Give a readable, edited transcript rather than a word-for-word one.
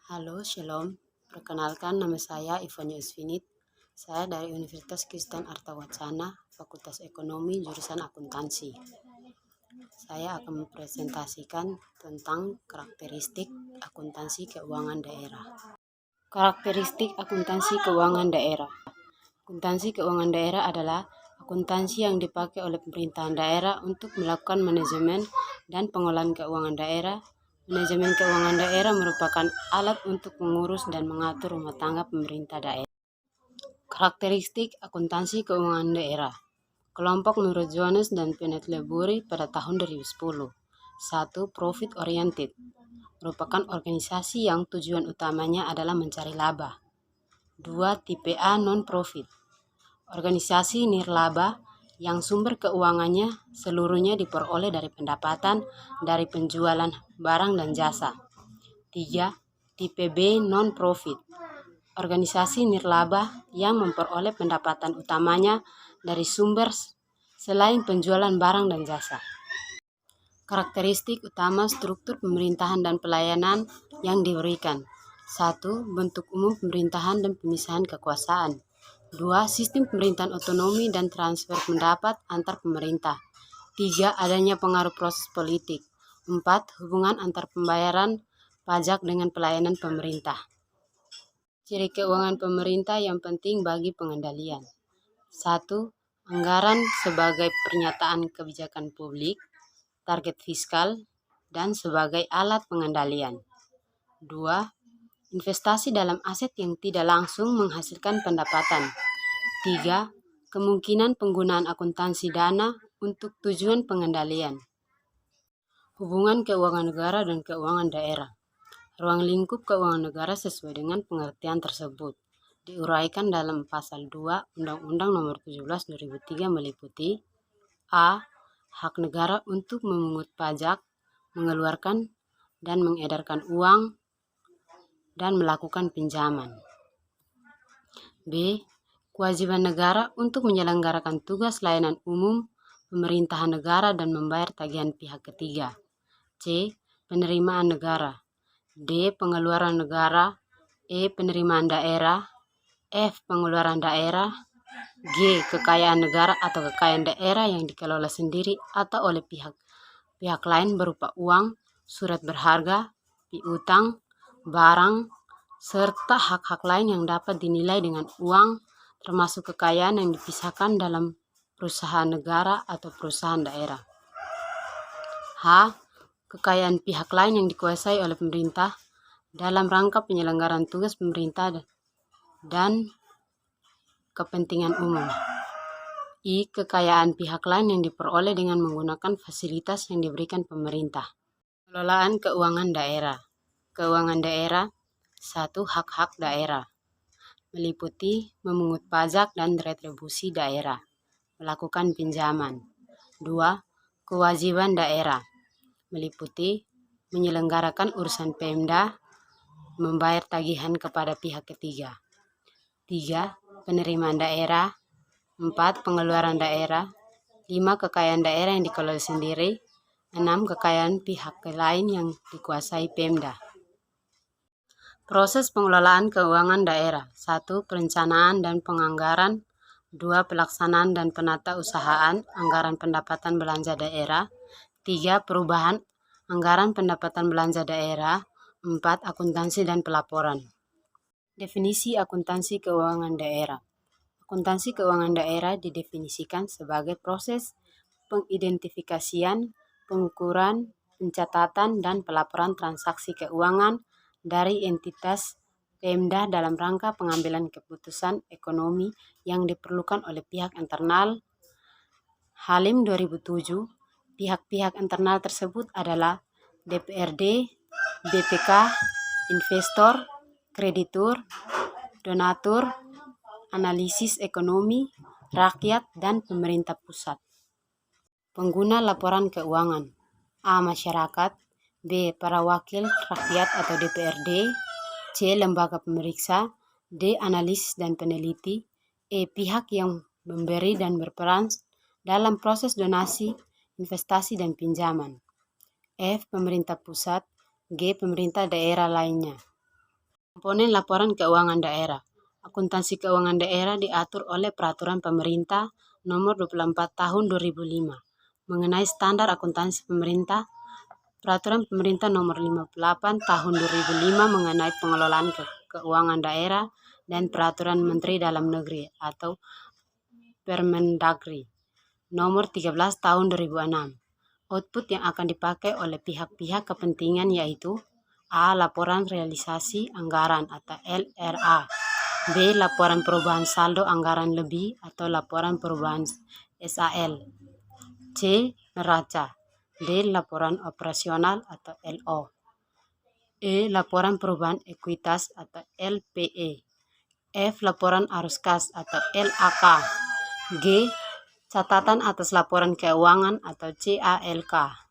Halo, Shalom. Perkenalkan, nama saya Ivania Usfinit. Saya dari Universitas Kristen Artawacana, Fakultas Ekonomi, jurusan Akuntansi. Saya akan mempresentasikan tentang karakteristik akuntansi keuangan daerah. Karakteristik akuntansi keuangan daerah. Akuntansi keuangan daerah adalah akuntansi yang dipakai oleh pemerintahan daerah untuk melakukan manajemen dan pengelolaan keuangan daerah. Manajemen keuangan daerah merupakan alat untuk mengurus dan mengatur rumah tangga pemerintah daerah. Karakteristik akuntansi keuangan daerah. Kelompok menurut Jones dan Penetleburi pada tahun 2010. 1. Profit oriented. Merupakan organisasi yang tujuan utamanya adalah mencari laba. 2. Tipe A non-profit. Organisasi nirlaba yang sumber keuangannya seluruhnya diperoleh dari pendapatan dari penjualan barang dan jasa. 3. Tipe B non-profit. Organisasi nirlaba yang memperoleh pendapatan utamanya dari sumber selain penjualan barang dan jasa. Karakteristik utama struktur pemerintahan dan pelayanan yang diberikan. 1. Bentuk umum pemerintahan dan pemisahan kekuasaan. 2. Sistem pemerintahan otonomi dan transfer pendapat antar pemerintah. 3. Adanya pengaruh proses politik. 4. Hubungan antar pembayaran pajak dengan pelayanan pemerintah. Ciri keuangan pemerintah yang penting bagi pengendalian. 1. Anggaran sebagai pernyataan kebijakan publik, target fiskal, dan sebagai alat pengendalian. 2. Investasi dalam aset yang tidak langsung menghasilkan pendapatan. 3. Kemungkinan penggunaan akuntansi dana untuk tujuan pengendalian. Hubungan keuangan negara dan keuangan daerah. Ruang lingkup keuangan negara sesuai dengan pengertian tersebut diuraikan dalam Pasal 2 Undang-Undang Nomor 17 2003 meliputi A. Hak negara untuk memungut pajak, mengeluarkan dan mengedarkan uang, dan melakukan pinjaman. B. Kewajiban negara untuk menyelenggarakan tugas layanan umum pemerintahan negara dan membayar tagihan pihak ketiga. C. Penerimaan negara. D. Pengeluaran negara. E. Penerimaan daerah. F. Pengeluaran daerah. G. Kekayaan negara atau kekayaan daerah yang dikelola sendiri atau oleh pihak lain berupa uang, surat berharga, piutang, barang, serta hak-hak lain yang dapat dinilai dengan uang, termasuk kekayaan yang dipisahkan dalam perusahaan negara atau perusahaan daerah. H. Kekayaan pihak lain yang dikuasai oleh pemerintah dalam rangka penyelenggaraan tugas pemerintah dan kepentingan umum. I. Kekayaan pihak lain yang diperoleh dengan menggunakan fasilitas yang diberikan pemerintah. Pengelolaan keuangan daerah. Keuangan daerah. 1. Hak-hak daerah. Meliputi memungut pajak dan retribusi daerah. Melakukan pinjaman. 2. Kewajiban daerah. Meliputi menyelenggarakan urusan Pemda, membayar tagihan kepada pihak ketiga. 3. Penerimaan daerah. 4. Pengeluaran daerah. 5. Kekayaan daerah yang dikelola sendiri. 6. Kekayaan pihak lain yang dikuasai Pemda. Proses pengelolaan keuangan daerah. 1. Perencanaan dan penganggaran. 2. Pelaksanaan dan penata usahaan anggaran pendapatan belanja daerah. 3. Perubahan anggaran pendapatan belanja daerah. 4. Akuntansi dan pelaporan. Definisi akuntansi keuangan daerah. Akuntansi keuangan daerah didefinisikan sebagai proses pengidentifikasian, pengukuran, pencatatan, dan pelaporan transaksi keuangan dari entitas Pemda dalam rangka pengambilan keputusan ekonomi yang diperlukan oleh pihak internal. Halim 2007. Pihak-pihak internal tersebut adalah DPRD, BPK, investor, kreditur, donatur, analisis ekonomi, rakyat, dan pemerintah pusat. Pengguna laporan keuangan. A. Masyarakat. B. Para wakil rakyat atau DPRD. C. Lembaga pemeriksa. D. Analis dan peneliti. E. Pihak yang memberi dan berperan dalam proses donasi, investasi, dan pinjaman. F. Pemerintah pusat. G. Pemerintah daerah lainnya. Komponen laporan keuangan daerah. Akuntansi keuangan daerah diatur oleh Peraturan Pemerintah Nomor 24 Tahun 2005 mengenai standar akuntansi pemerintah, Peraturan Pemerintah Nomor 58 Tahun 2005 mengenai pengelolaan keuangan daerah, dan Peraturan Menteri Dalam Negeri atau Permendagri Nomor 13 Tahun 2006. Output yang akan dipakai oleh pihak-pihak kepentingan yaitu A. Laporan realisasi anggaran atau LRA. B. Laporan perubahan saldo anggaran lebih atau laporan perubahan SAL. C. Neraca. D. Laporan operasional atau LO. E. Laporan perubahan ekuitas atau LPE. F. Laporan arus kas atau LAK. G. Catatan atas laporan keuangan atau CALK.